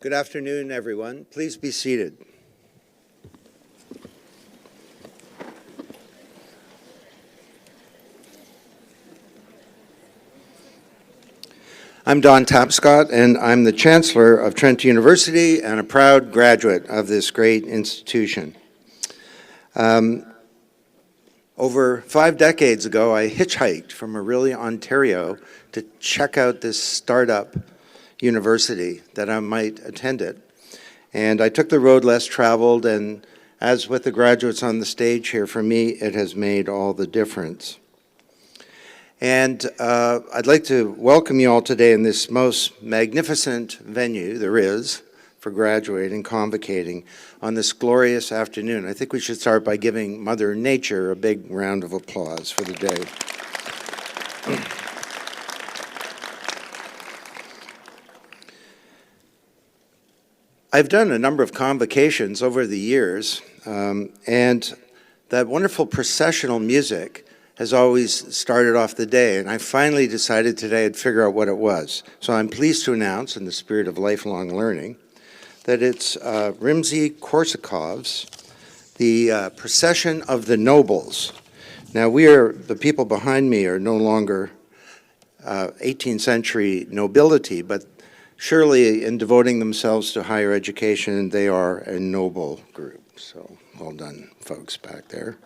Good afternoon, everyone. Please be seated. I'm Don Tapscott, and I'm the Chancellor of Trent University and a proud graduate of this great institution. Over 5 decades ago, I hitchhiked from Orillia, Ontario to check out this startup university that I might attend it. And I took the road less traveled, and as with the graduates on the stage here, for me, it has made all the difference. And I'd like to welcome you all today in this most magnificent venue there is for graduating, convocating on this glorious afternoon. I think we should start by giving Mother Nature a big round of applause for the day. I've done a number of convocations over the years, and that wonderful processional music has always started off the day, and I finally decided today I'd figure out what it was. So I'm pleased to announce, in the spirit of lifelong learning, that it's Rimsky-Korsakov's The Procession of the Nobles. Now the people behind me are no longer 18th century nobility, but surely in devoting themselves to higher education, they are a noble group. So well done, folks back there.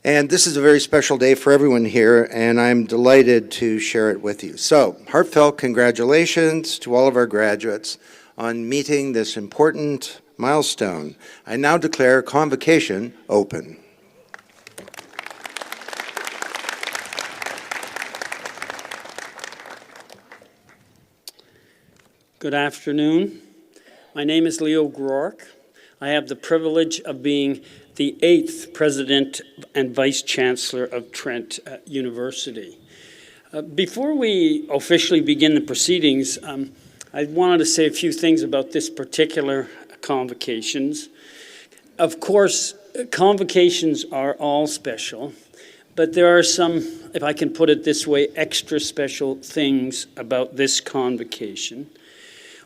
And this is a very special day for everyone here, and I'm delighted to share it with you. So, heartfelt congratulations to all of our graduates on meeting this important milestone. I now declare Convocation open. Good afternoon. My name is Leo Groark. I have the privilege of being the 8th President and Vice-Chancellor of Trent University. Before we officially begin the proceedings, I wanted to say a few things about this particular convocations. Of course, convocations are all special, but there are some, if I can put it this way, extra special things about this convocation.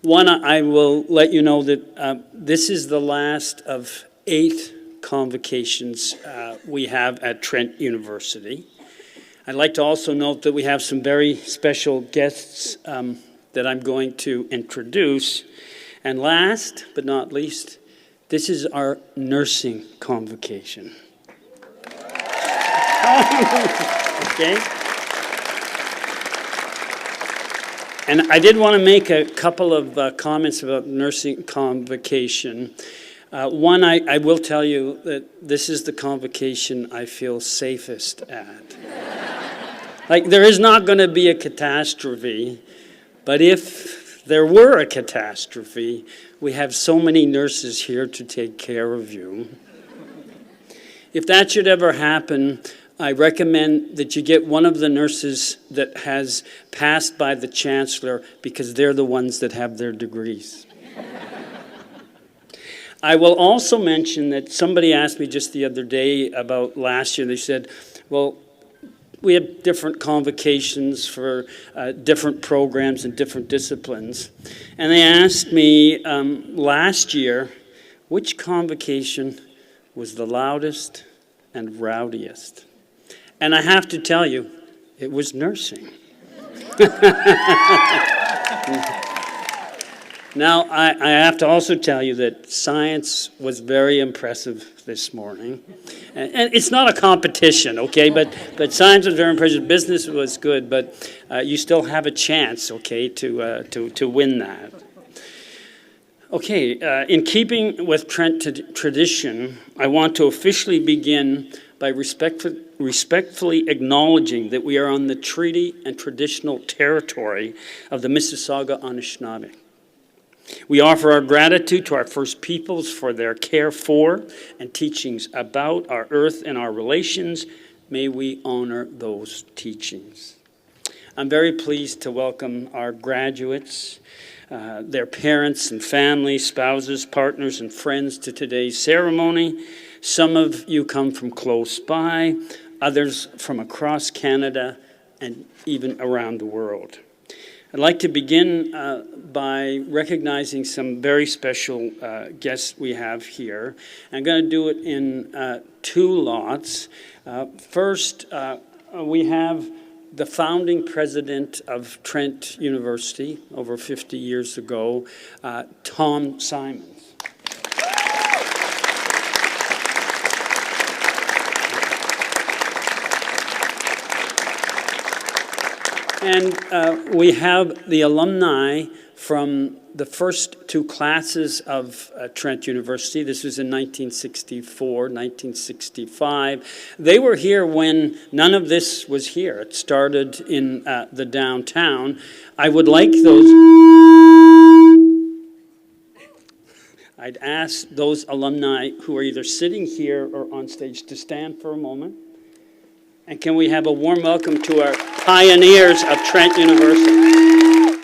One, I will let you know that this is the last of 8 convocations we have at Trent University. I'd like to also note that we have some very special guests that I'm going to introduce. And last but not least, this is our nursing convocation. Okay. And I did want to make a couple of comments about nursing convocation. One, I will tell you that this is the convocation I feel safest at. Like, there is not going to be a catastrophe, but if there were a catastrophe, we have so many nurses here to take care of you. If that should ever happen, I recommend that you get one of the nurses that has passed by the Chancellor, because they're the ones that have their degrees. I will also mention that somebody asked me just the other day about last year. They said, well, we have different convocations for different programs and different disciplines. And they asked me last year, which convocation was the loudest and rowdiest? And I have to tell you, it was nursing. Now, I have to also tell you that science was very impressive this morning. And it's not a competition, okay, but science was very impressive. Business was good, but you still have a chance, okay, to win that. Okay, in keeping with Trent tradition, I want to officially begin by respectfully acknowledging that we are on the treaty and traditional territory of the Mississauga Anishinaabe. We offer our gratitude to our First Peoples for their care for and teachings about our earth and our relations. May we honor those teachings. I'm very pleased to welcome our graduates, their parents and families, spouses, partners, and friends to today's ceremony. Some of you come from close by, others from across Canada and even around the world. I'd like to begin by recognizing some very special guests we have here. I'm going to do it in two lots. First, we have the founding president of Trent University over 50 years ago, Tom Simons. And we have the alumni from the first two classes of Trent University. This was in 1964, 1965. They were here when none of this was here. It started in the downtown. I would like those... I'd ask those alumni who are either sitting here or on stage to stand for a moment. And can we have a warm welcome to our pioneers of Trent University?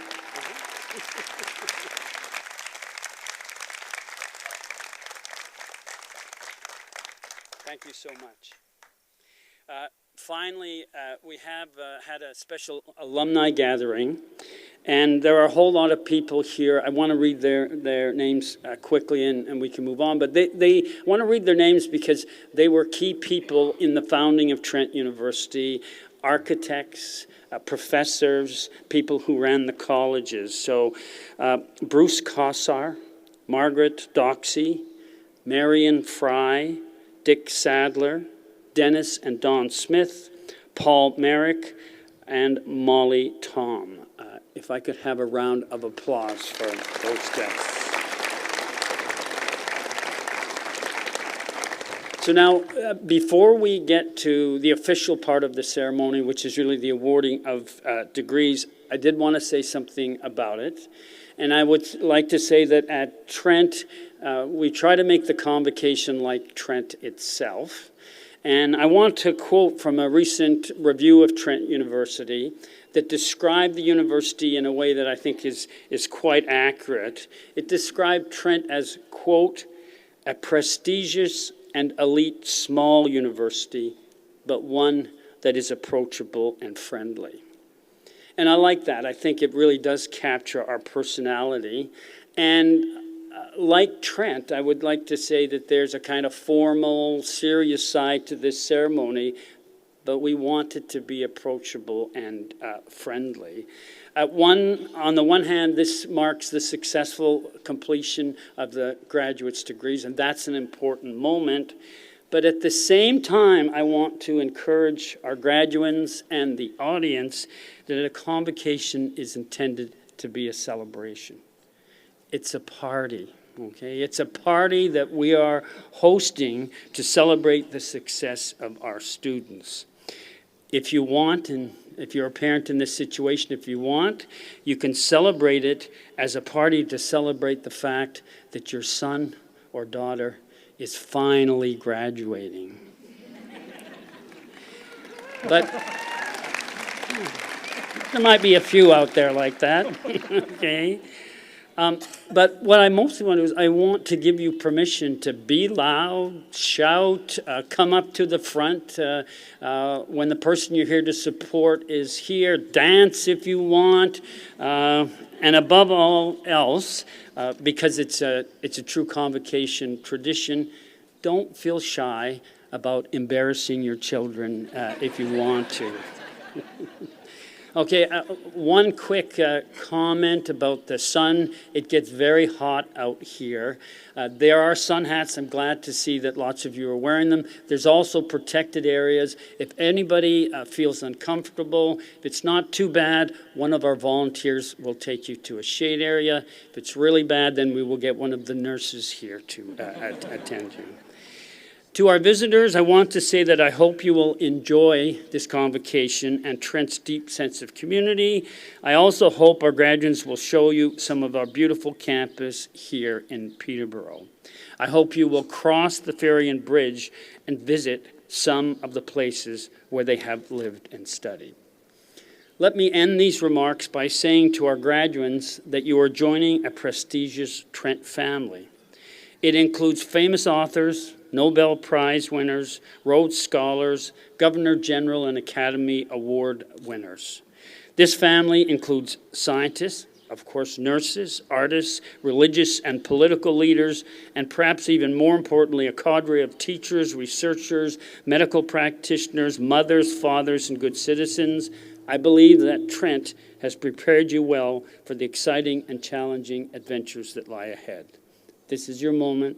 Thank you so much. Finally, we have had a special alumni gathering, and there are a whole lot of people here. I want to read their names quickly, and we can move on. But they want to read their names because they were key people in the founding of Trent University, architects, professors, people who ran the colleges. So Bruce Cossar, Margaret Doxey, Marion Fry, Dick Sadler, Dennis and Don Smith, Paul Merrick, and Molly Tom. If I could have a round of applause for those guests. So now, before we get to the official part of the ceremony, which is really the awarding of degrees, I did want to say something about it. And I would like to say that at Trent, we try to make the Convocation like Trent itself. And I want to quote from a recent review of Trent University that described the university in a way that I think is quite accurate. It described Trent as, quote, a prestigious and elite small university, but one that is approachable and friendly. And I like that. I think it really does capture our personality. And like Trent, I would like to say that there's a kind of formal, serious side to this ceremony, but we want it to be approachable and friendly. On the one hand, this marks the successful completion of the graduate's degrees, and that's an important moment. But at the same time, I want to encourage our graduates and the audience that a convocation is intended to be a celebration. It's a party, okay? It's a party that we are hosting to celebrate the success of our students. If you want, and if you're a parent in this situation, if you want, you can celebrate it as a party to celebrate the fact that your son or daughter is finally graduating. But there might be a few out there like that, okay? But what I mostly want to do is I want to give you permission to be loud, shout, come up to the front when the person you're here to support is here, dance if you want, and above all else, because it's a true convocation tradition, don't feel shy about embarrassing your children if you want to. Okay, one quick comment about the sun. It gets very hot out here. There are sun hats. I'm glad to see that lots of you are wearing them. There's also protected areas. If anybody feels uncomfortable, if it's not too bad, one of our volunteers will take you to a shade area. If it's really bad, then we will get one of the nurses here to attend you. To our visitors, I want to say that I hope you will enjoy this convocation and Trent's deep sense of community. I also hope our graduates will show you some of our beautiful campus here in Peterborough. I hope you will cross the ferry and bridge and visit some of the places where they have lived and studied. Let me end these remarks by saying to our graduates that you are joining a prestigious Trent family. It includes famous authors, Nobel Prize winners, Rhodes Scholars, Governor General and Academy Award winners. This family includes scientists, of course, nurses, artists, religious and political leaders, and perhaps even more importantly, a cadre of teachers, researchers, medical practitioners, mothers, fathers, and good citizens. I believe that Trent has prepared you well for the exciting and challenging adventures that lie ahead. This is your moment.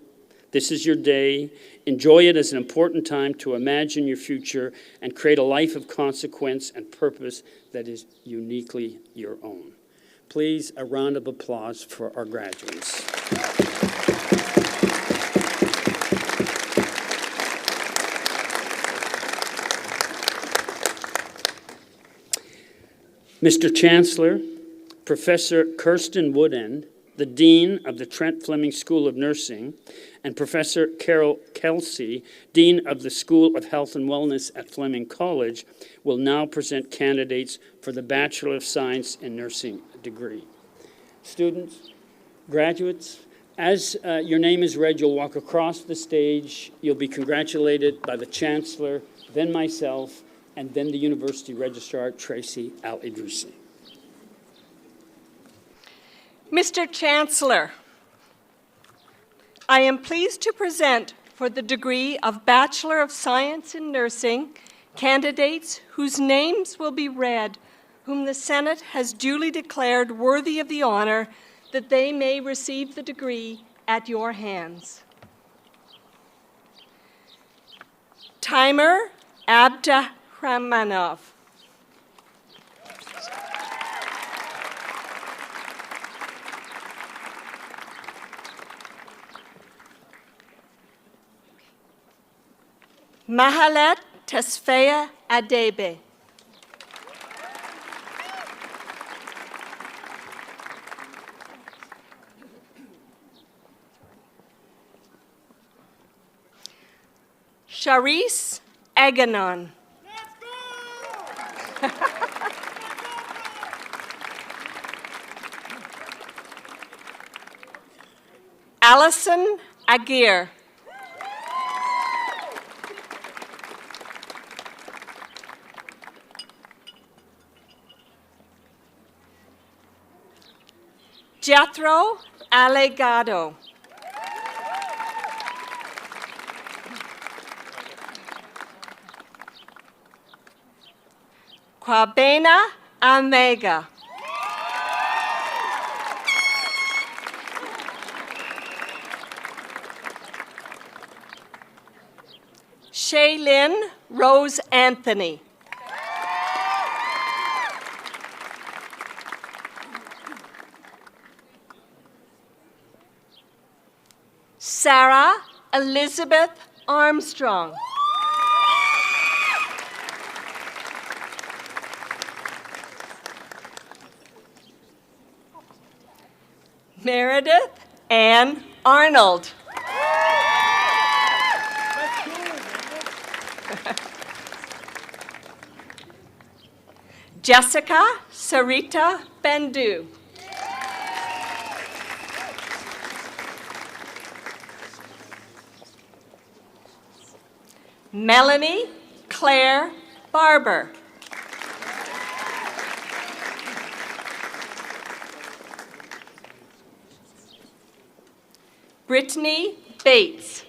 This is your day. Enjoy it as an important time to imagine your future and create a life of consequence and purpose that is uniquely your own. Please, a round of applause for our graduates. Mr. Chancellor, Professor Kirsten Woodend, the Dean of the Trent Fleming School of Nursing, and Professor Carol Kelsey, Dean of the School of Health and Wellness at Fleming College, will now present candidates for the Bachelor of Science in Nursing degree. Students, graduates, as your name is read, you'll walk across the stage. You'll be congratulated by the Chancellor, then myself, and then the University Registrar, Tracy Al-Idrisi. Mr. Chancellor, I am pleased to present for the degree of Bachelor of Science in Nursing candidates whose names will be read, whom the Senate has duly declared worthy of the honor that they may receive the degree at your hands. Timer Abdurahmanov. Mahalet Tesfaye Adebe. Charis Aganon. Allison Aguirre. Jethro Allegado. Kwabena Almega. Shaylin Rose Anthony. Sarah Elizabeth Armstrong. Meredith Ann Arnold. Jessica Sarita Bendu. Melanie Claire Barber. Brittany Bates.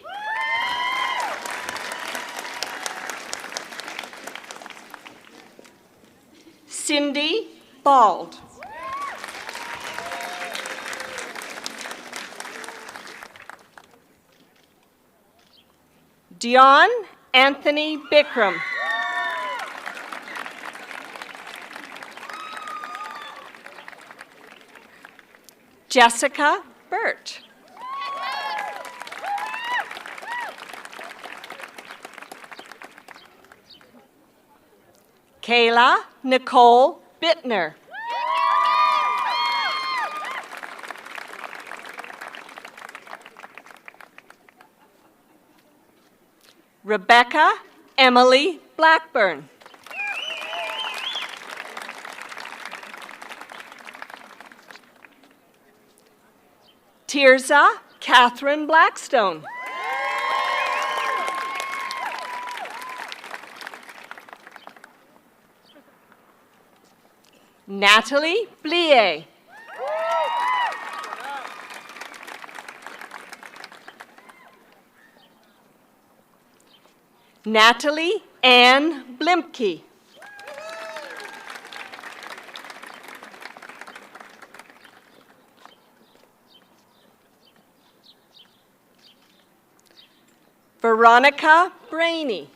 Cindy Bald. Dion Anthony Bikram. Jessica Burt. Kayla Nicole Bittner. Rebecca Emily Blackburn. Tirza Catherine Blackstone. Natalie Blier. Natalie Ann Blimke. Veronica Brainy.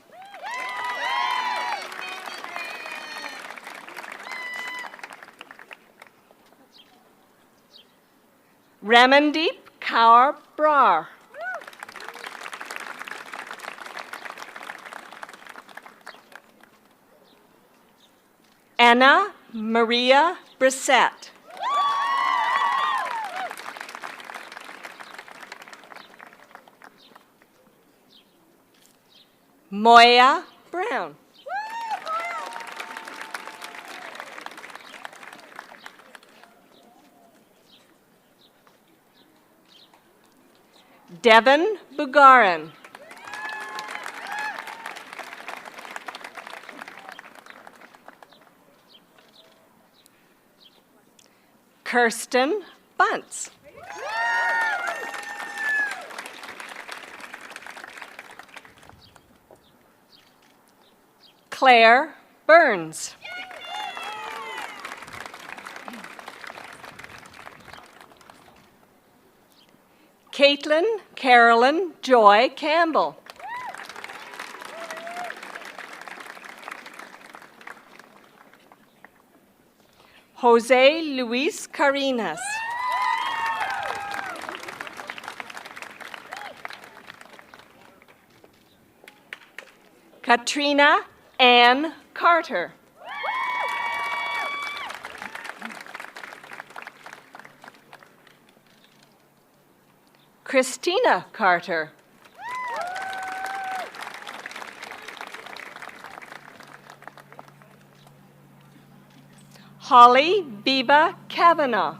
Ramandeep Kaur Brar. Anna Maria Brissett. Moya Brown. Devin Bugarin. Kirsten Bunce. Claire Burns. Caitlin Carolyn Joy Campbell. Jose Luis Carinas. Katrina Ann Carter. Christina Carter. Holly Biba Kavanaugh.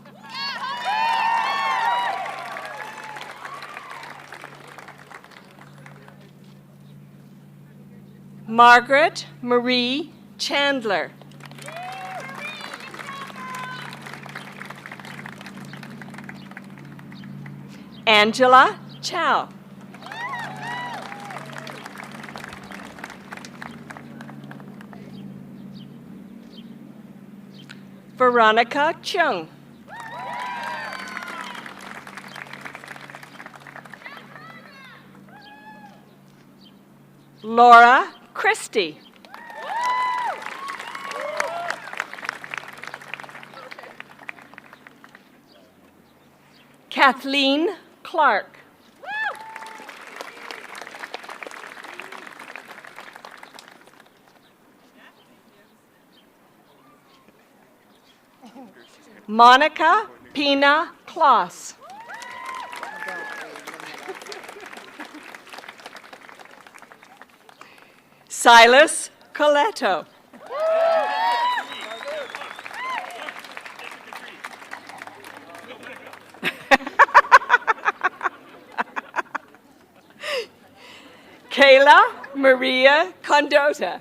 Margaret Marie Chandler. Angela Chow. Veronica Chung. Laura Christie. Kathleen Clark. Monica Pina Kloss. Silas Coletto. Kayla Maria Condota.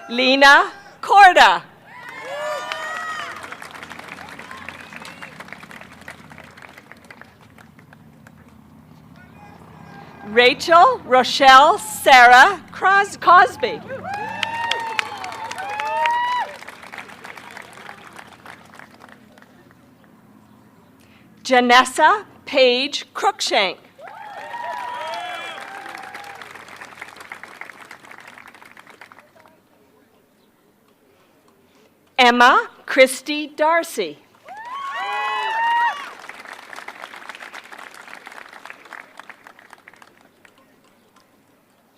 Lena Corda. Rachel Rochelle Sarah Cosby. Janessa Paige Crookshank. Emma Christie Darcy.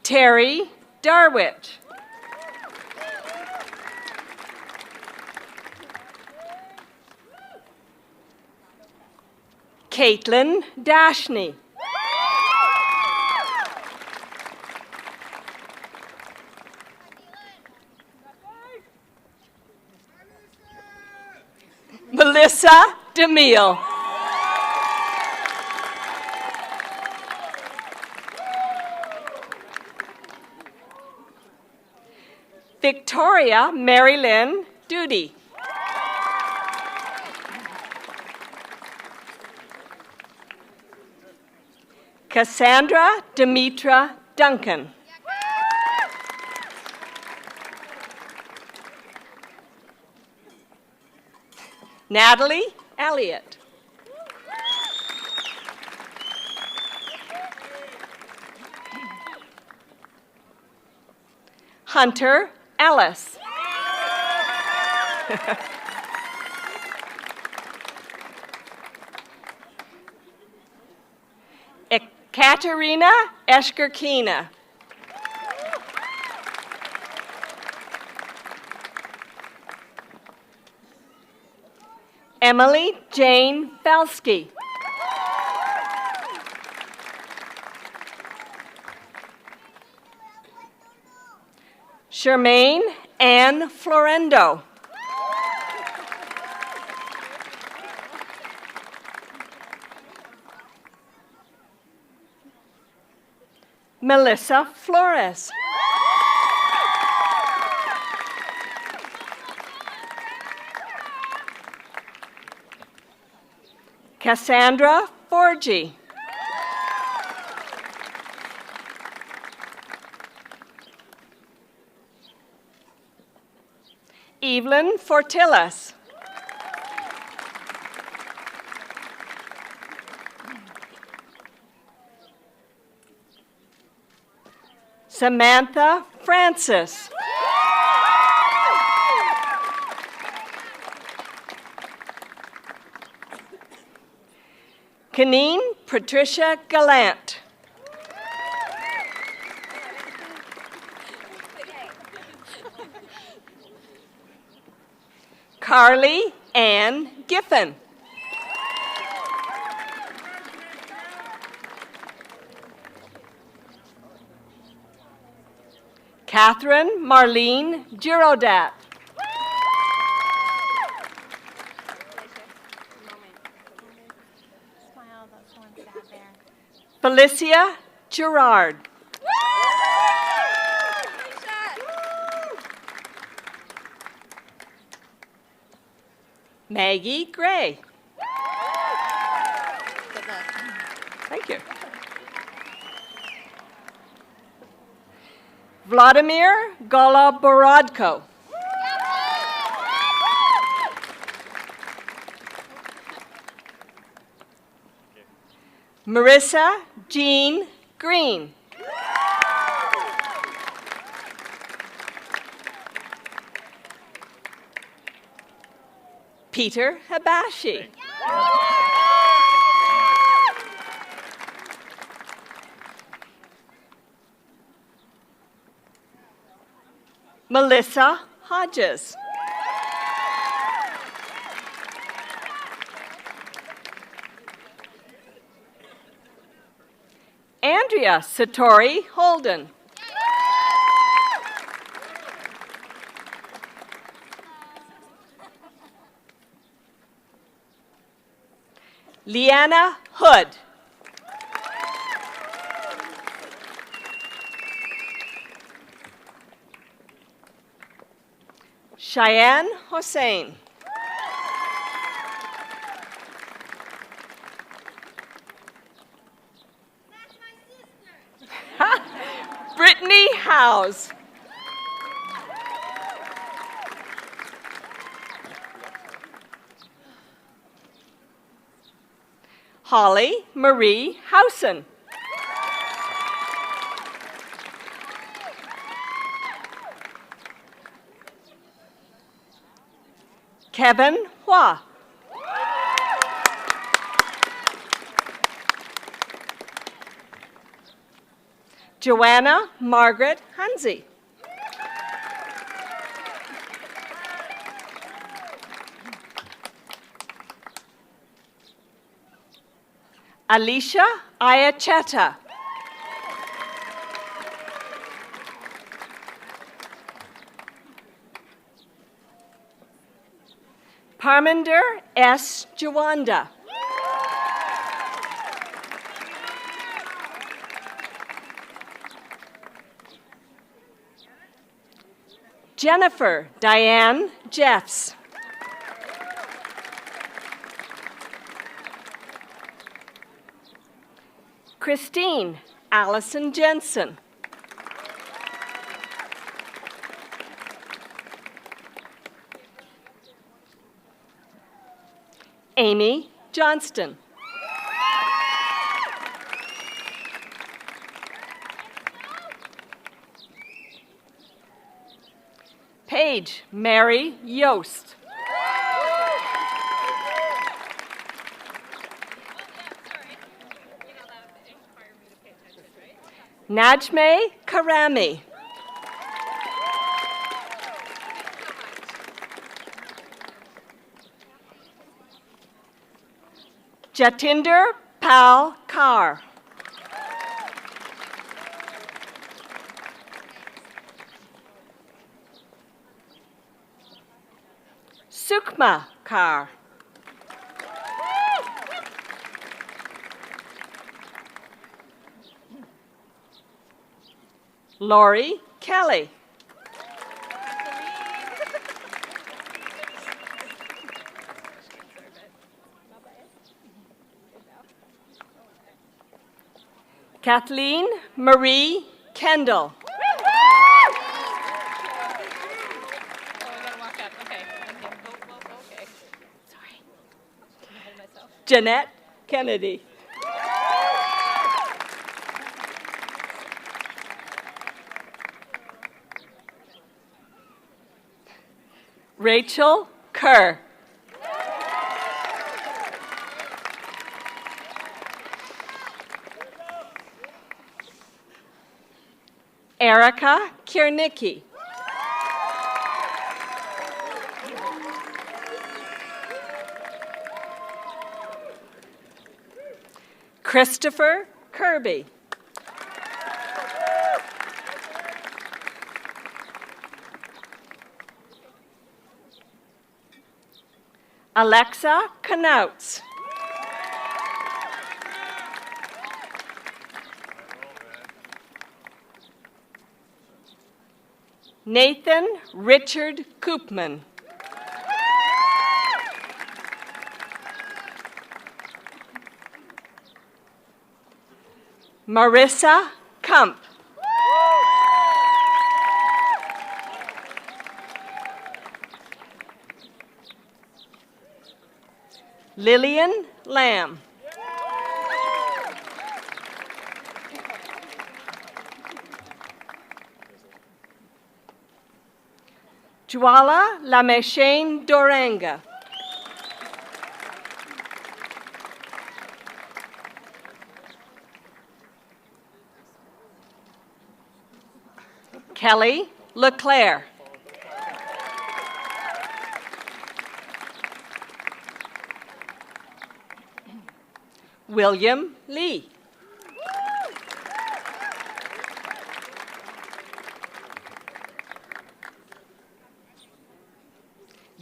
Terry Darwitt. Caitlin Dashney. Melissa DeMille. Victoria Mary-Lynn Duty. Cassandra Demetra Duncan. Natalie Elliott. Hunter Ellis. Katerina Eshkerkina. Emily Jane Belsky. Charmaine Ann Florendo. Melissa Flores. Cassandra Forgy. Evelyn Fortillas. Samantha Francis. Kaneen Patricia Gallant. Carly Ann Giffen. Catherine Marlene Girodat. Felicia Gerard. Maggie Gray. Thank you. Vladimir Goloborodko. Marissa Jean Green. Peter Habashi. Melissa Hodges. Andrea Satori Holden. Leanna Hood. Cheyenne Hossein. Brittany Howes. Holly Marie Housen. Kevin Hua. Joanna Margaret Hansi. Alicia Ayacheta. Parminder S. Jawanda. Jennifer Diane Jeffs. Christine Allison Jensen. Amy Johnston. Paige Mary Yost. Najme Karami. Jatinder Pal Kar. Sukma Kar. Lori Kelly. Kathleen Marie Kendall. Jeanette Kennedy. Rachel Kerr. Erica Kiernicki. Christopher Kirby. Alexa Knauts. Nathan Richard Koopman. Marissa Kump. Lillian Lamb. Juala Lameshane Doranga. Kelly LeClaire. William Lee.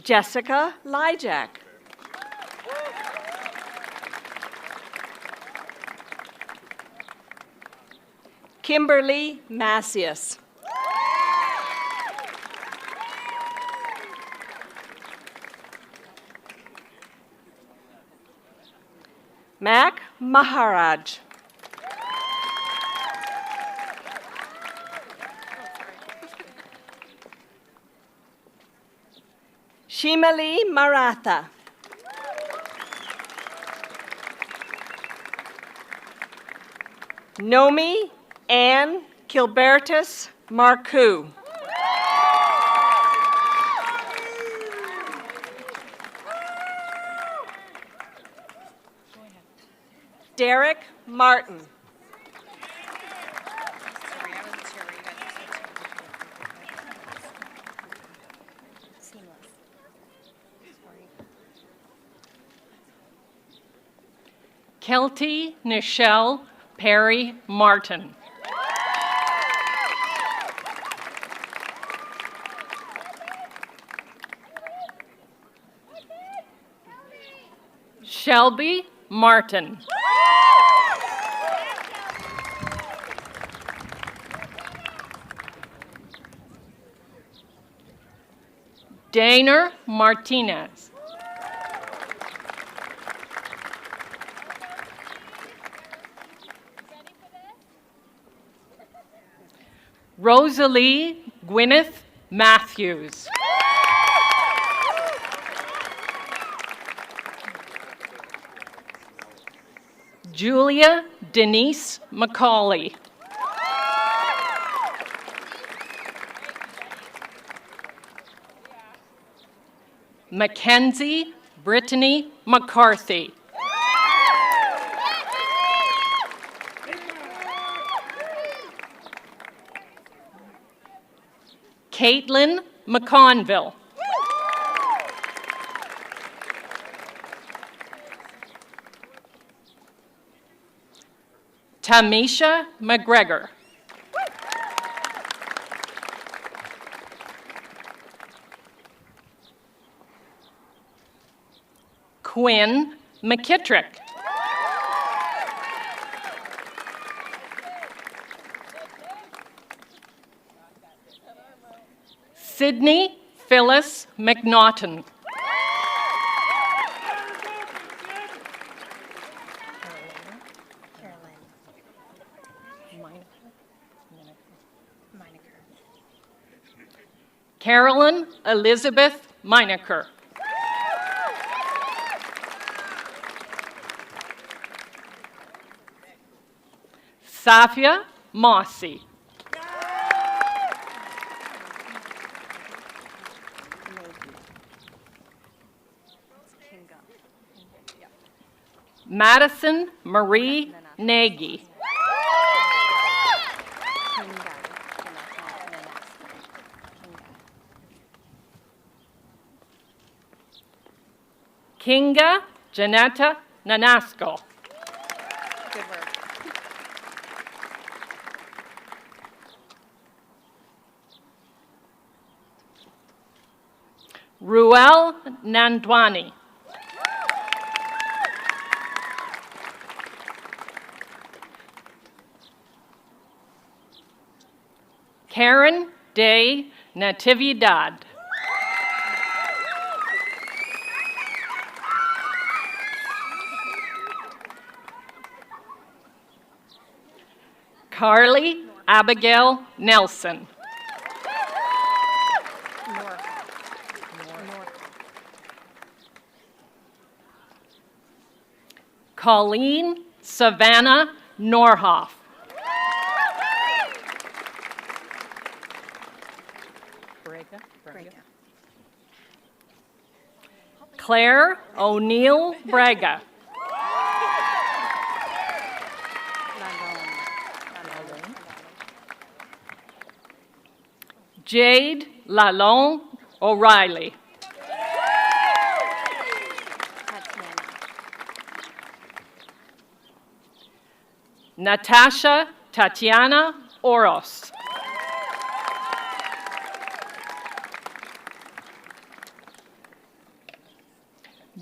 Jessica Lyjak. Kimberly Macias. Mac Maharaj. Shimali Maratha. Nomi Ann Kilbertus Marcoux. Derek Martin. Kelty Nichelle Perry Martin. Shelby Martin. Daner Martinez. Rosalie Gwyneth Matthews. Julia Denise McCauley. Mackenzie Brittany McCarthy. Caitlin McConville. Tamisha McGregor. Quinn McKittrick. Sydney Phyllis McNaughton. Carolyn Elizabeth Meinecker. Safia Mossy. Madison Marie Nagy. Kinga Janetta Nanasco. Good work. Ruel Nandwani. Karen de Natividad. Carly Abigail Nelson. Colleen Savannah Norhoff. Claire O'Neill Braga. Jade Lalonde O'Reilly. Natasha Tatiana Oros.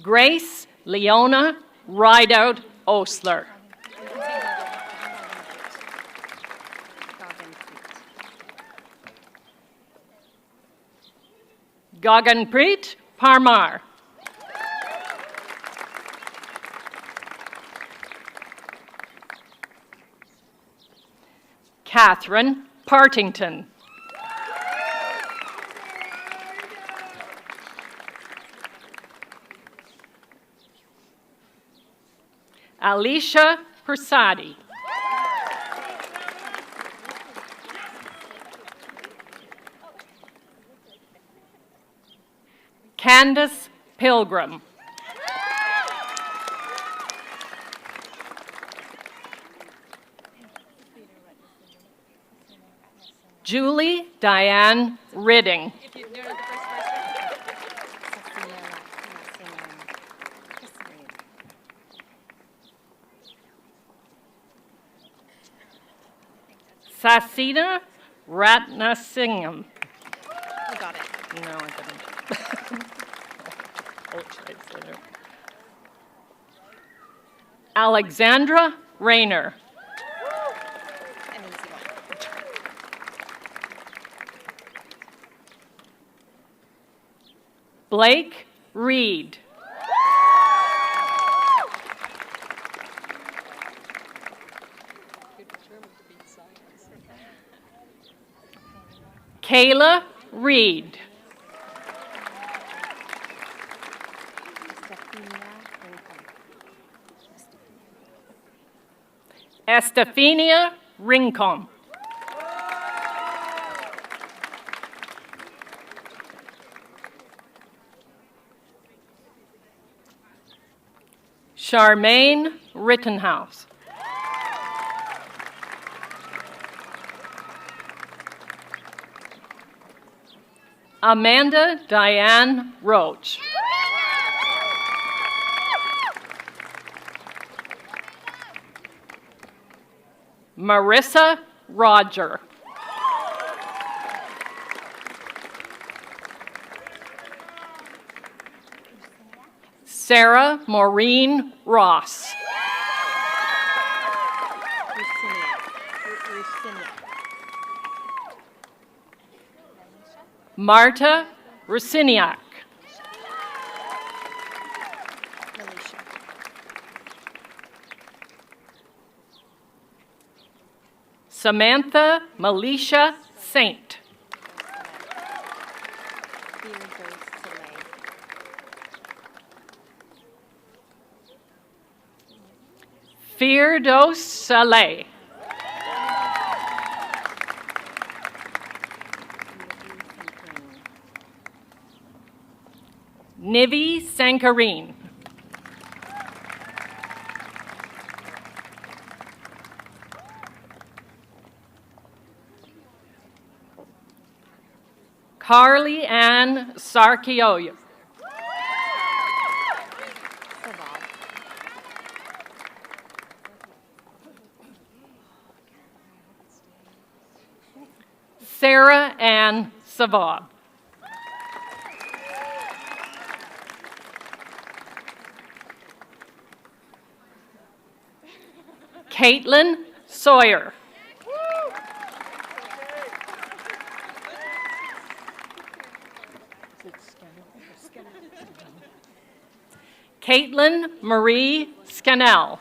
Grace Leona Rideout Osler. Gaganpreet Parmar. Catherine Partington. Alicia Persadi. Candace Pilgrim. Julie Diane Ridding. Sasina Ratnasingham. You got it. No, I didn't. Alexandra Rayner. An easy one. Blake Reed. Kayla Reed. Estefania Rincon. Charmaine Rittenhouse. Amanda Diane Roach. Marissa Roger. Sarah Maureen Ross. Marta Rusiniak. Alicia. Samantha Melisha Saint. Firdos Saleh. Nivi Sankareen. Carly Ann Sarkioya. Sarah Ann Savab. Caitlin Sawyer. Caitlin Marie Scannell.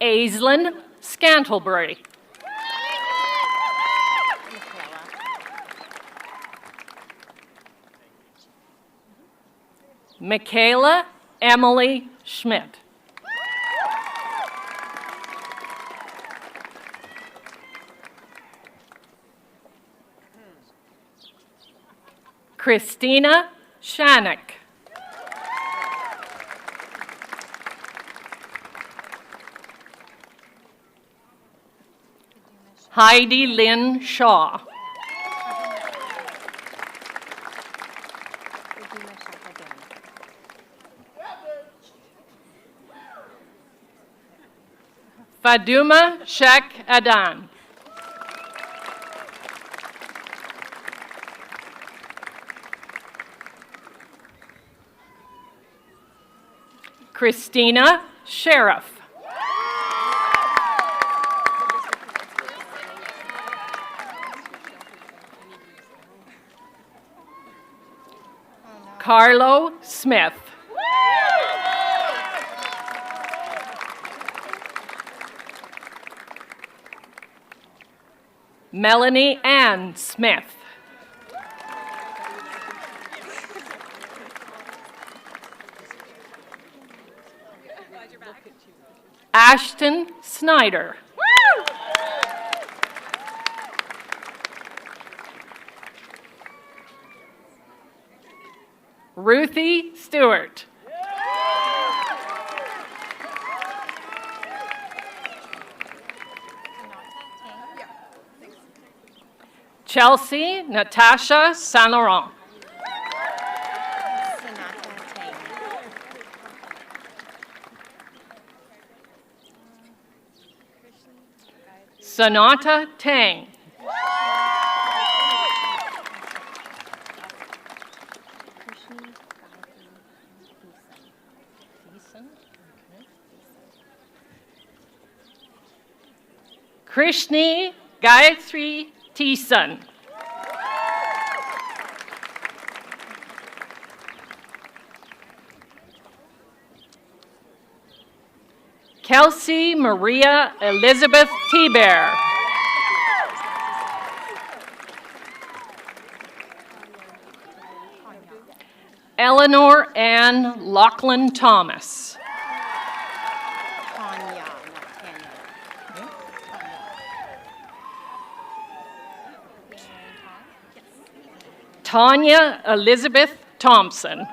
Aislinn Scantlebury. Michaela Emily Schmidt. Christina Shannock. Heidi Lynn Shaw. Faduma Sheikh Adan. Christina Sheriff. Carlo Smith. Melanie Ann Smith. Ashton Snyder. Ruthie Stewart. Chelsea Natasha Saint Laurent. Sonata Tang. Krishni Gayatri Thiessen. Kelsey Maria Elizabeth T-Bear. Eleanor Ann Lachlan Thomas. Tanya, not Tanya. Tanya Elizabeth Thompson.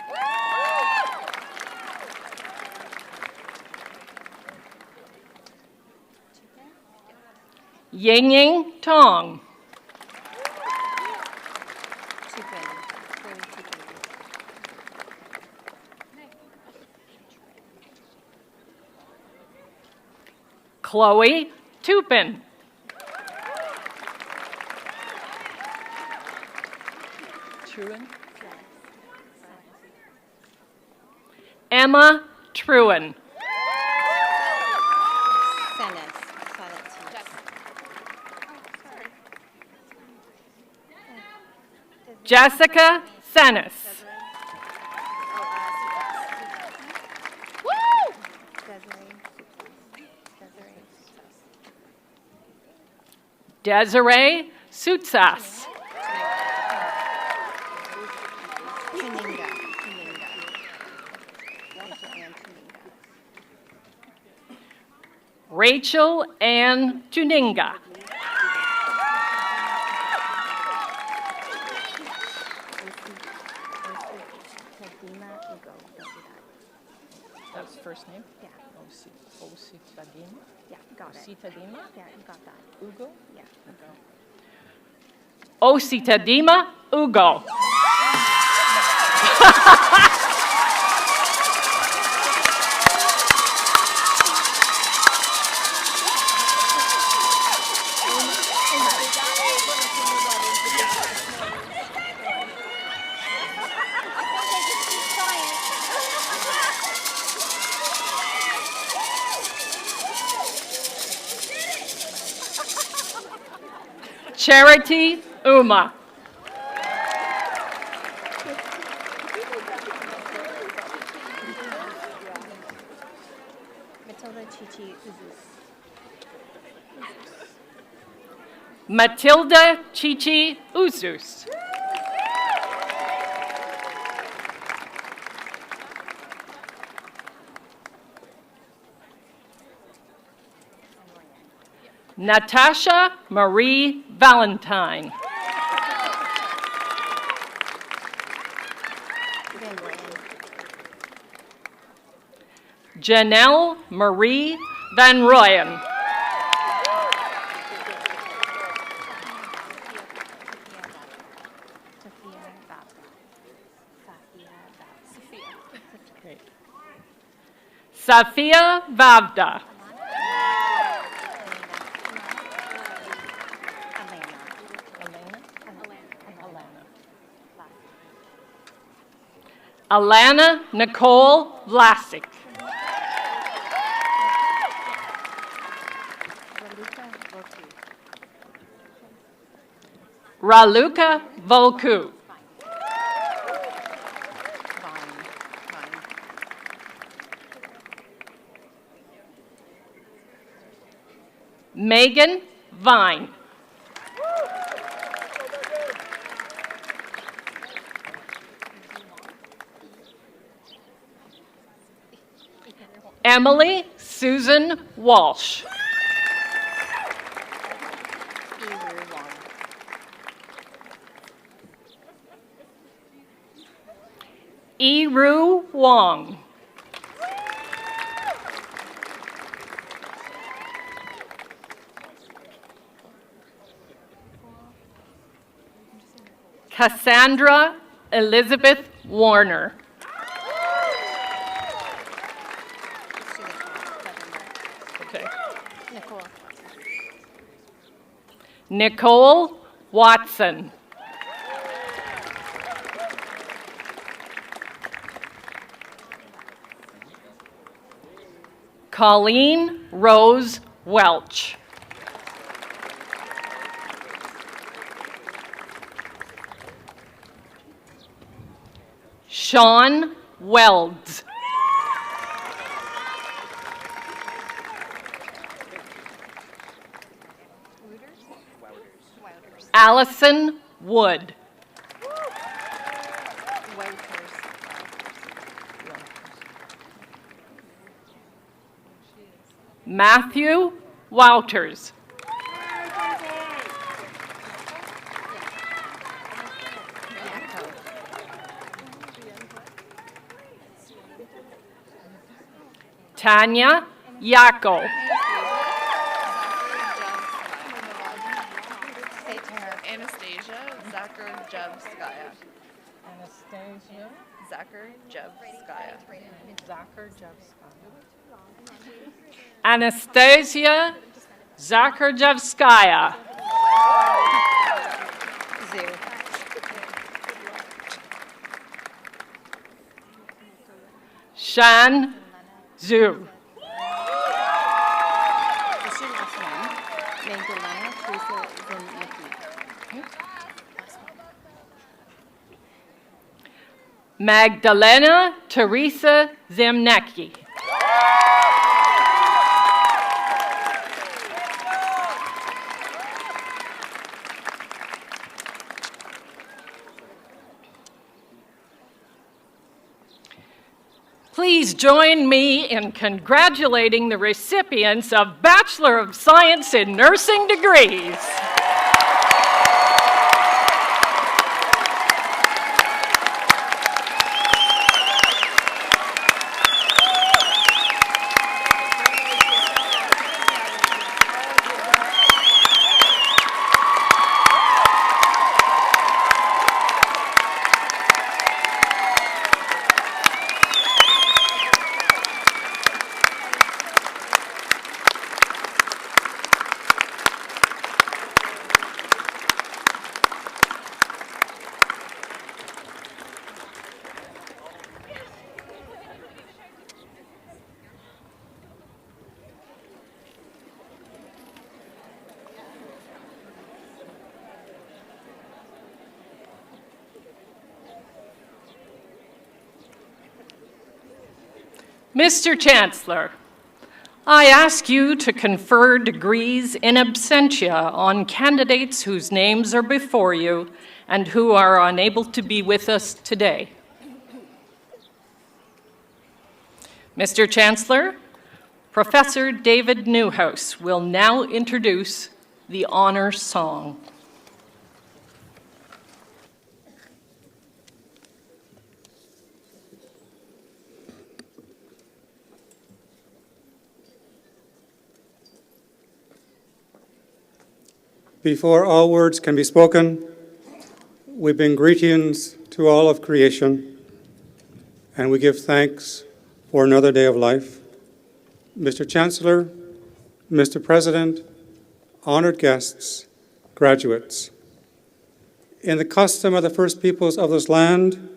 Ying Ying Tong. Chloe Tupin. Emma Truen. Senes. Saw that too. Jessica Senes. Desiree Sutsas. Tuninga. Rachel Ann Tuninga. That's first name? Yeah. Ocitadima? Yeah, got it. Ocitadima? Yeah, you got that. Ugo? Yeah. Ocitadima Ugo. Charity Uma. Matilda Chichi Uzus. Matilda Chichi Uzus. Natasha Marie Valentine. Van Ryn. Janelle Marie Van Royen. Sophia Vavra. Great. Safia Vavda. Alana Nicole Vlasic. Raluca Volku. Megan Vine. Emily Susan Walsh. Eru Wong. Cassandra Elizabeth Warner. Okay. Nicole. Nicole Watson. Colleen Rose Welch. Sean Welds. Allison Wood. Matthew Wouters. Tanya Yako. Anastasia Zakharjevskaya. Anastasia Zakharjevskaya. Anastasia Zakharjevskaya. Shan Zhu. This is your last one. Magdalena Teresa Zemnicki. Magdalena Teresa Zemnicki. Please join me in congratulating the recipients of Bachelor of Science in Nursing degrees. Mr. Chancellor, I ask you to confer degrees in absentia on candidates whose names are before you and who are unable to be with us today. Mr. Chancellor, Professor David Newhouse will now introduce the honor song. Before all words can be spoken, we bring greetings to all of creation, and we give thanks for another day of life. Mr. Chancellor, Mr. President, honored guests, graduates. In the custom of the first peoples of this land,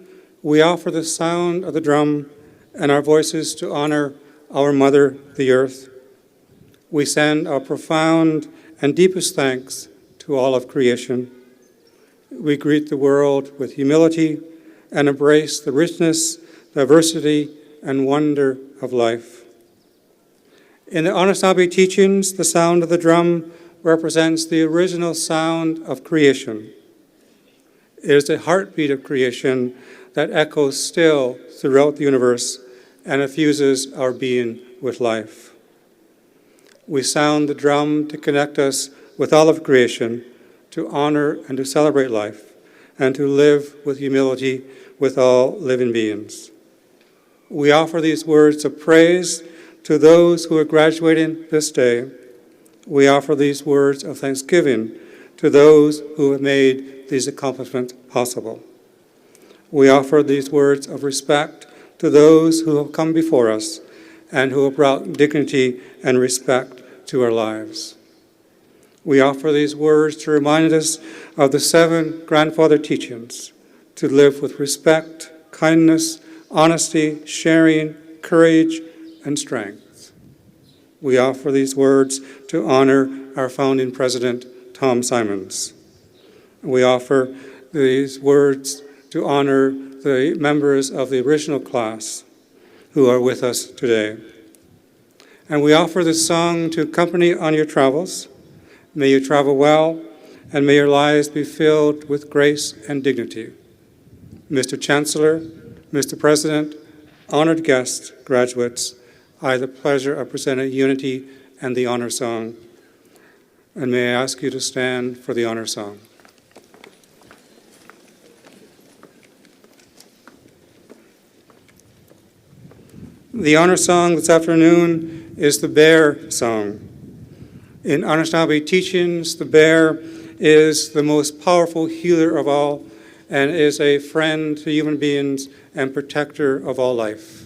we offer the sound of the drum and our voices to honor our mother, the earth. We send our profound and deepest thanks to all of creation. We greet the world with humility and embrace the richness, diversity, and wonder of life. In the Anishinaabe teachings, the sound of the drum represents the original sound of creation. It is the heartbeat of creation that echoes still throughout the universe and infuses our being with life. We sound the drum to connect us with all of creation, to honor and to celebrate life, and to live with humility with all living beings. We offer these words of praise to those who are graduating this day. We offer these words of thanksgiving to those who have made these accomplishments possible. We offer these words of respect to those who have come before us and who have brought dignity and respect to our lives. We offer these words to remind us of the 7 grandfather teachings, to live with respect, kindness, honesty, sharing, courage, and strength. We offer these words to honor our founding president, Tom Simons. We offer these words to honor the members of the original class who are with us today. And we offer this song to accompany on your travels. May you travel well, and may your lives be filled with grace and dignity. Mr. Chancellor, Mr. President, honored guests, graduates, I have the pleasure of presenting Unity and the honor song. And may I ask you to stand for the honor song. The honor song this afternoon is the Bear Song. In Anishinaabe teachings, the bear is the most powerful healer of all and is a friend to human beings and protector of all life.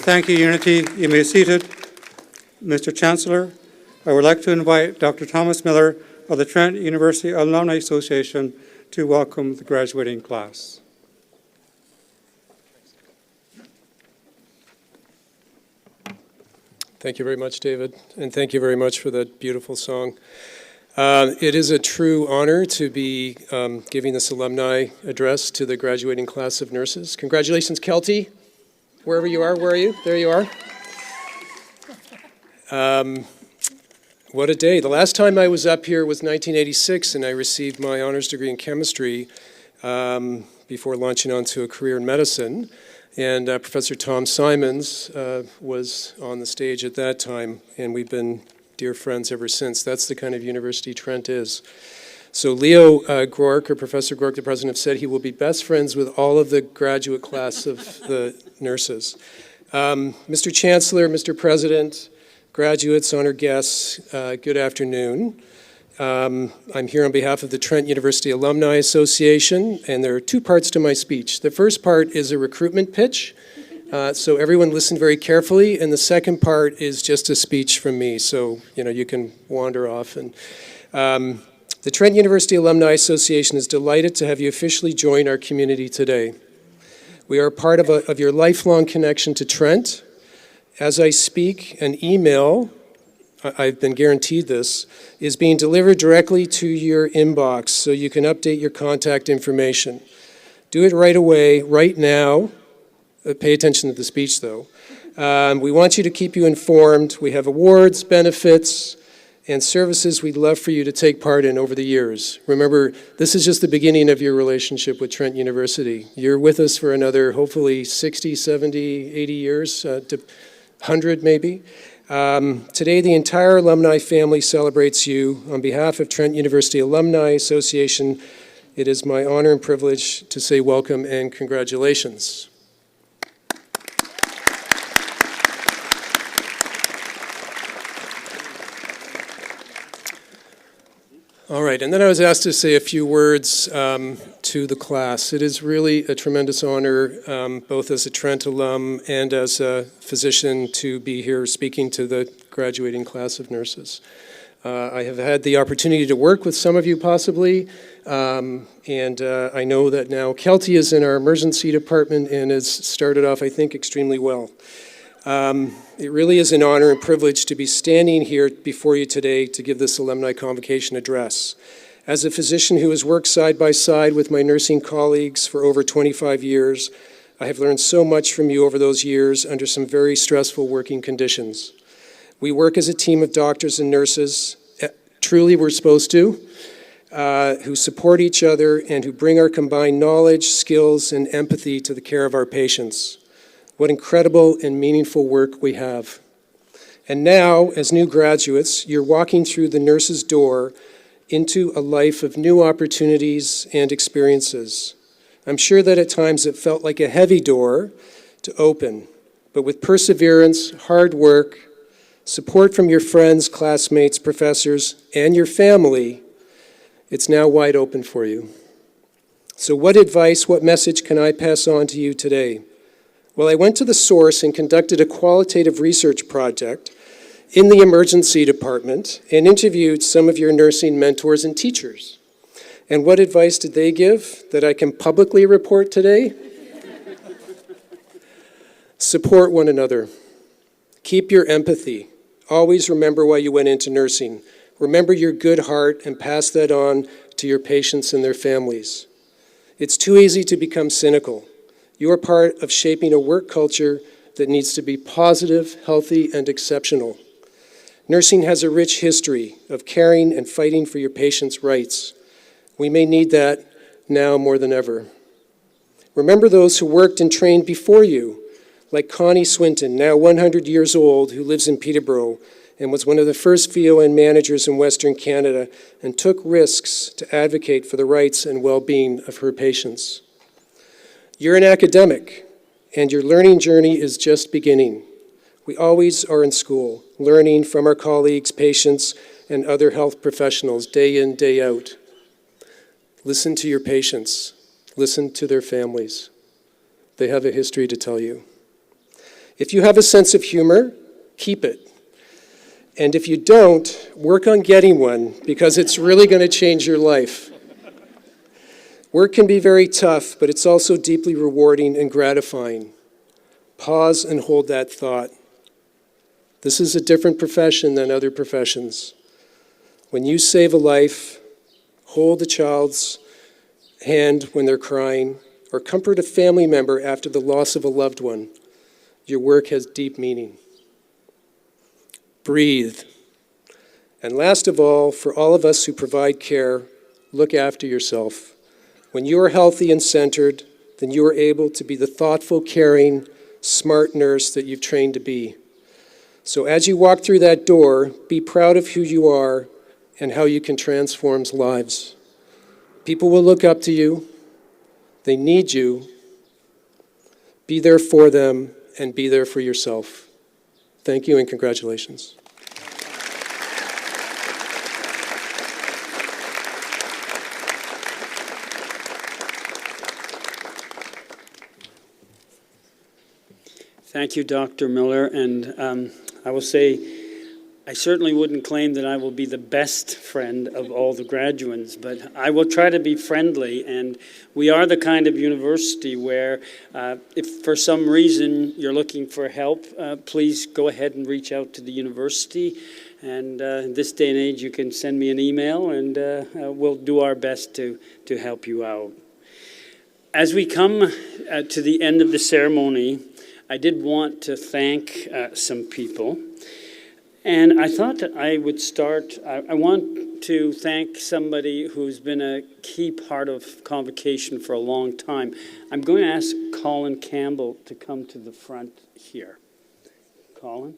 Thank you, Unity. You may be seated. Mr. Chancellor, I would like to invite Dr. Thomas Miller of the Trent University Alumni Association to welcome the graduating class. Thank you very much, David, and thank you very much for that beautiful song. It is a true honor to be giving this alumni address to the graduating class of nurses. Congratulations, Kelty. Wherever you are, where are you? There you are. What a day. The last time I was up here was 1986, and I received my honors degree in chemistry before launching on to a career in medicine. And Professor Tom Simons was on the stage at that time, and we've been dear friends ever since. That's the kind of university Trent is. So Leo Groark, or Professor Groark, the president, have said he will be best friends with all of the graduate class of the nurses. Mr. Chancellor, Mr. President, graduates, honored guests, good afternoon. I'm here on behalf of the Trent University Alumni Association, and there are two parts to my speech. The first part is a recruitment pitch, So everyone listen very carefully, and the second part is just a speech from me, so you can wander off. And the Trent University Alumni Association is delighted to have you officially join our community today. We are part of your lifelong connection to Trent. As I speak, an email, I've been guaranteed this, is being delivered directly to your inbox so you can update your contact information. Do it right away, right now. Pay attention to the speech, though. We want you to keep you informed. We have awards, benefits, and services we'd love for you to take part in over the years. Remember, this is just the beginning of your relationship with Trent University. You're with us for another, hopefully, 60, 70, 80 years, to 100 maybe. Today, the entire alumni family celebrates you. On behalf of Trent University Alumni Association, it is my honor and privilege to say welcome and congratulations. All right, and then I was asked to say a few words to the class. It is really a tremendous honor, both as a Trent alum and as a physician, to be here speaking to the graduating class of nurses. I have had the opportunity to work with some of you possibly, and I know that now Kelty is in our emergency department and has started off, I think, extremely well. It really is an honor and privilege to be standing here before you today to give this alumni convocation address. As a physician who has worked side by side with my nursing colleagues for over 25 years, I have learned so much from you over those years under some very stressful working conditions. We work as a team of doctors and nurses, truly we're supposed to, who support each other and who bring our combined knowledge, skills, and empathy to the care of our patients. What incredible and meaningful work we have. And now, as new graduates, you're walking through the nurse's door into a life of new opportunities and experiences. I'm sure that at times it felt like a heavy door to open, but with perseverance, hard work, support from your friends, classmates, professors, and your family, it's now wide open for you. So what advice, what message can I pass on to you today? Well, I went to the source and conducted a qualitative research project in the emergency department and interviewed some of your nursing mentors and teachers. And what advice did they give that I can publicly report today? Support one another. Keep your empathy. Always remember why you went into nursing. Remember your good heart and pass that on to your patients and their families. It's too easy to become cynical. You are part of shaping a work culture that needs to be positive, healthy, and exceptional. Nursing has a rich history of caring and fighting for your patients' rights. We may need that now more than ever. Remember those who worked and trained before you, like Connie Swinton, now 100 years old, who lives in Peterborough and was one of the first VON managers in Western Canada and took risks to advocate for the rights and well-being of her patients. You're an academic, and your learning journey is just beginning. We always are in school, learning from our colleagues, patients, and other health professionals day in, day out. Listen to your patients. Listen to their families. They have a history to tell you. If you have a sense of humor, keep it. And if you don't, work on getting one, because it's really going to change your life. Work can be very tough, but it's also deeply rewarding and gratifying. Pause and hold that thought. This is a different profession than other professions. When you save a life, hold a child's hand when they're crying, or comfort a family member after the loss of a loved one, your work has deep meaning. Breathe. And last of all, for all of us who provide care, look after yourself. When you are healthy and centered, then you are able to be the thoughtful, caring, smart nurse that you've trained to be. So as you walk through that door, be proud of who you are and how you can transform lives. People will look up to you. They need you. Be there for them and be there for yourself. Thank you and congratulations. Thank you, Dr. Miller. And I will say, I certainly wouldn't claim that I will be the best friend of all the graduates, but I will try to be friendly. And we are the kind of university where if for some reason you're looking for help, please go ahead and reach out to the university. And in this day and age, you can send me an email and we'll do our best to help you out. As we come to the end of the ceremony, I did want to thank some people. And I thought that I would start, I want to thank somebody who's been a key part of Convocation for a long time. I'm going to ask Colin Campbell to come to the front here. Colin?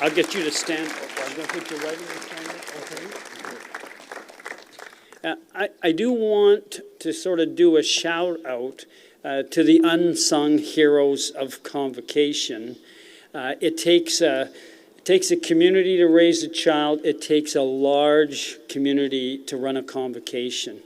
I'll get you to stand. I'm going to put you right in the stand. Okay. I do want to sort of do a shout out to the unsung heroes of Convocation. It takes a community to raise a child. It takes a large community to run a convocation.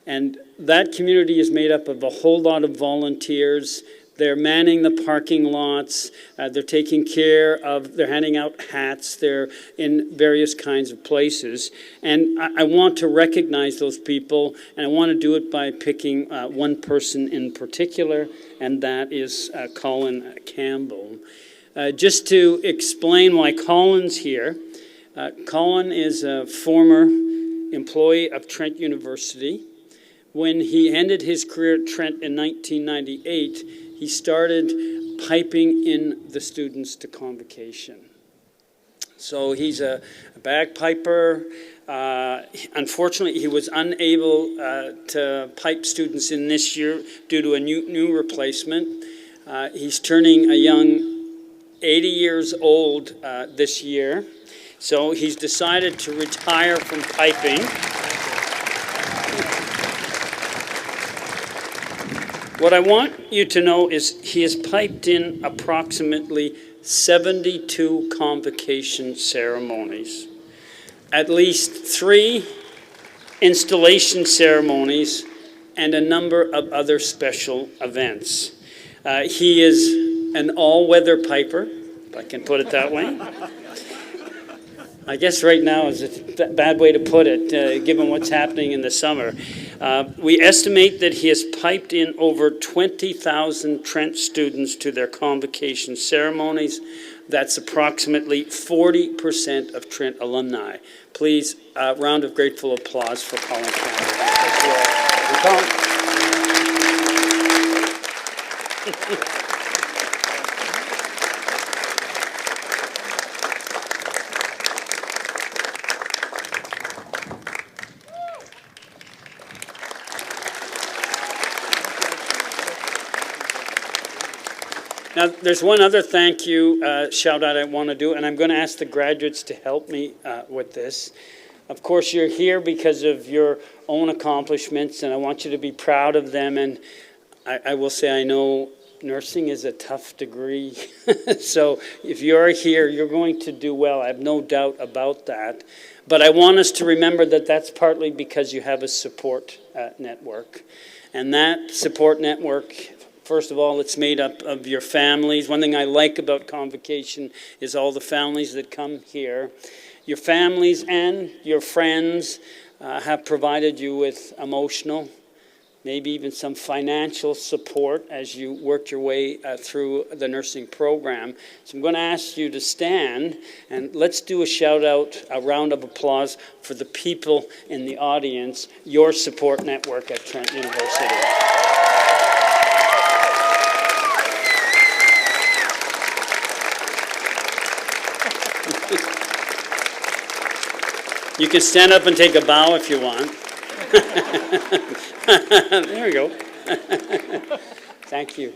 And that community is made up of a whole lot of volunteers. They're manning the parking lots. They're taking care of, they're handing out hats. They're in various kinds of places. And I want to recognize those people, and I want to do it by picking one person in particular, and that is Colin Campbell. Just to explain why Colin's here, Colin is a former employee of Trent University. When he ended his career at Trent in 1998, he started piping in the students to Convocation. So he's a bagpiper. Unfortunately, he was unable to pipe students in this year due to a new replacement. He's turning a young 80 years old this year. So he's decided to retire from piping. What I want you to know is he has piped in approximately 72 convocation ceremonies, at least 3 installation ceremonies, and a number of other special events. He is an all-weather piper, if I can put it that way. I guess right now is a bad way to put it, given what's happening in the summer. We estimate that he has piped in over 20,000 Trent students to their convocation ceremonies. That's approximately 40% of Trent alumni. Please, a round of grateful applause for Colin Campbell. Now, there's one other thank you shout out I want to do, and I'm going to ask the graduates to help me with this. Of course, you're here because of your own accomplishments, and I want you to be proud of them. And I will say, I know nursing is a tough degree. So if you're here, you're going to do well. I have no doubt about that. But I want us to remember that that's partly because you have a support network. And that support network, first of all, it's made up of your families. One thing I like about Convocation is all the families that come here. Your families and your friends have provided you with emotional, maybe even some financial support as you worked your way through the nursing program. So I'm going to ask you to stand, and let's do a shout out, a round of applause for the people in the audience, your support network at Trent University. You can stand up and take a bow if you want. There we go. Thank you.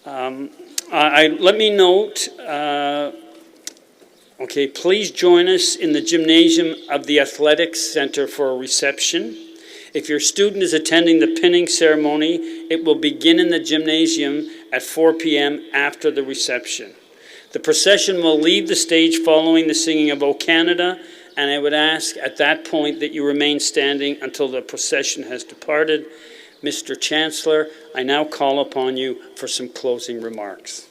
Let me note, okay, please join us in the gymnasium of the Athletics Center for a reception. If your student is attending the pinning ceremony, it will begin in the gymnasium at 4 p.m. after the reception. The procession will leave the stage following the singing of O Canada And I would ask at that point that you remain standing until the procession has departed. Mr. Chancellor, I now call upon you for some closing remarks.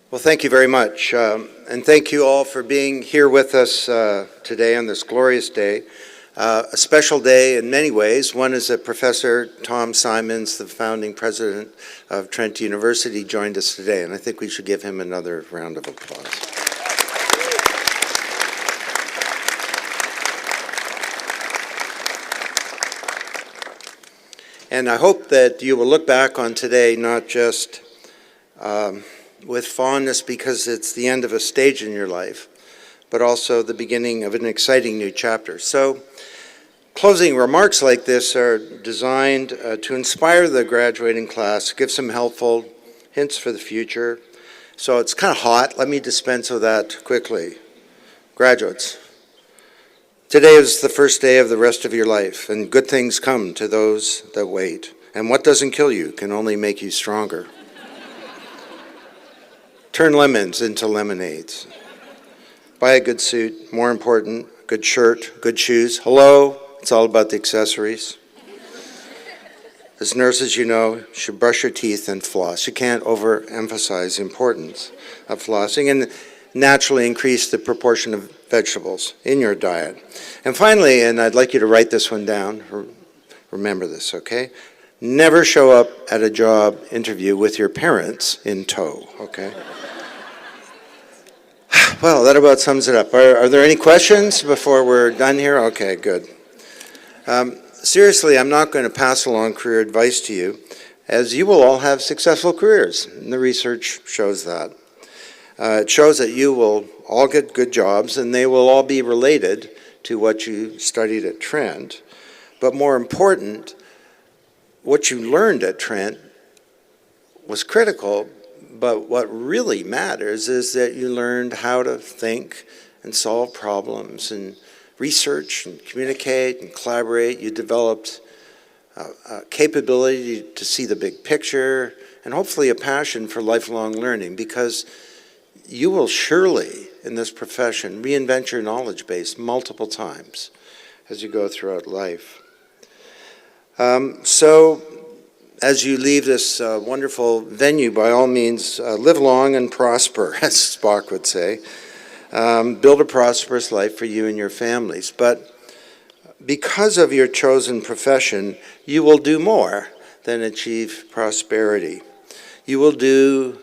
Well, thank you very much. And thank you all for being here with us today on this glorious day. A special day in many ways. One is that Professor Tom Simons, the founding president of Trent University, joined us today, and I think we should give him another round of applause. And I hope that you will look back on today not just with fondness because it's the end of a stage in your life, but also the beginning of an exciting new chapter. So, closing remarks like this are designed to inspire the graduating class, give some helpful hints for the future. So it's kind of hot. Let me dispense with that quickly. Graduates, today is the first day of the rest of your life, and good things come to those that wait. And what doesn't kill you can only make you stronger. Turn lemons into lemonades. Buy a good suit, more important, good shirt, good shoes. Hello? It's all about the accessories. As nurses, you know, you should brush your teeth and floss. You can't overemphasize the importance of flossing and naturally increase the proportion of vegetables in your diet. And finally, and I'd like you to write this one down, remember this, okay? Never show up at a job interview with your parents in tow, okay? Well, that about sums it up. Are there any questions before we're done here? Okay, good. Seriously, I'm not going to pass along career advice to you, as you will all have successful careers, and the research shows that. It shows that you will all get good jobs, and they will all be related to what you studied at Trent. But more important, what you learned at Trent was critical, but what really matters is that you learned how to think and solve problems and research and communicate and collaborate. You developed a capability to see the big picture and hopefully a passion for lifelong learning, because you will surely in this profession reinvent your knowledge base multiple times as you go throughout life. So as you leave this wonderful venue, by all means, live long and prosper, as Spock would say. Build a prosperous life for you and your families. But because of your chosen profession, you will do more than achieve prosperity. You will do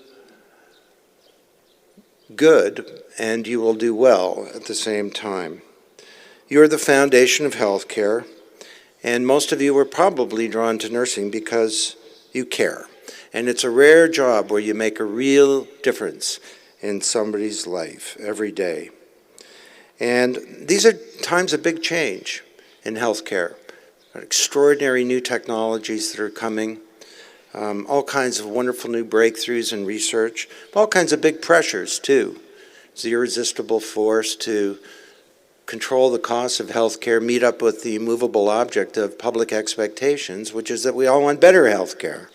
good and you will do well at the same time. You're the foundation of healthcare, and most of you were probably drawn to nursing because you care. And it's a rare job where you make a real difference in somebody's life every day. And these are times of big change in healthcare. Extraordinary new technologies that are coming, all kinds of wonderful new breakthroughs in research, all kinds of big pressures too. It's the irresistible force to control the costs of healthcare, meet up with the immovable object of public expectations, which is that we all want better healthcare.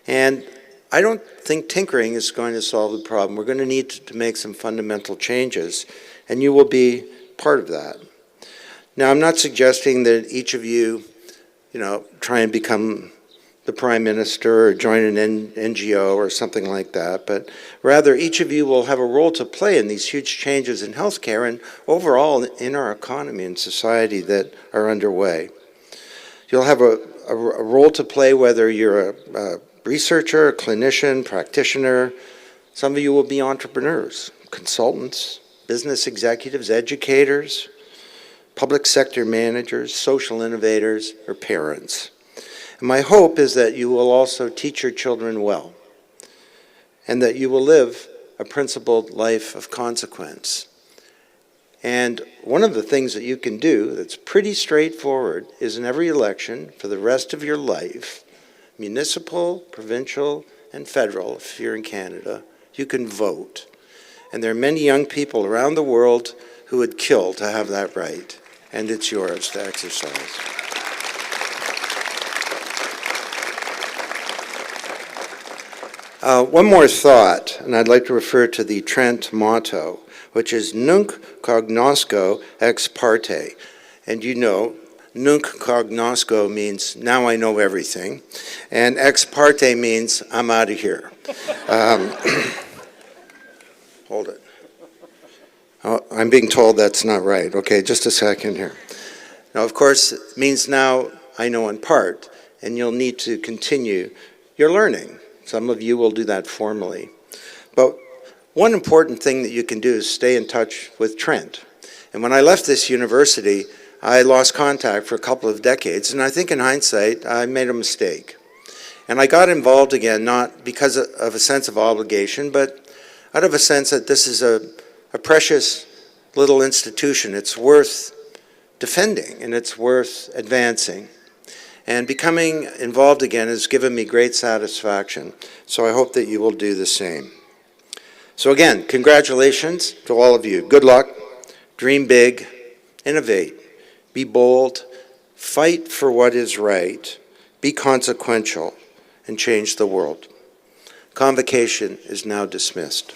And I don't think tinkering is going to solve the problem. We're going to need to make some fundamental changes, and you will be part of that. Now, I'm not suggesting that each of you, try and become the Prime Minister or join an NGO or something like that, but rather each of you will have a role to play in these huge changes in healthcare and overall in our economy and society that are underway. You'll have a role to play whether you're a researcher, a clinician, practitioner. Some of you will be entrepreneurs, consultants, business executives, educators, public sector managers, social innovators, or parents. And my hope is that you will also teach your children well, and that you will live a principled life of consequence. And one of the things that you can do that's pretty straightforward is in every election for the rest of your life, municipal, provincial, and federal, if you're in Canada, you can vote. And there are many young people around the world who would kill to have that right, and it's yours to exercise. One more thought, and I'd like to refer to the Trent motto, which is nunc cognosco ex parte. And you know, nunc cognosco means now I know everything, and ex parte means I'm out of here. Hold it. Oh, I'm being told that's not right. Okay, just a second here. Now, of course, it means now I know in part, and you'll need to continue your learning. Some of you will do that formally. But one important thing that you can do is stay in touch with Trent. And when I left this university, I lost contact for a couple of decades, and I think in hindsight, I made a mistake. And I got involved again, not because of a sense of obligation, but out of a sense that this is a precious little institution. It's worth defending, and it's worth advancing. And becoming involved again has given me great satisfaction, so I hope that you will do the same. So again, congratulations to all of you. Good luck, dream big, innovate, be bold, fight for what is right, be consequential, and change the world. Convocation is now dismissed.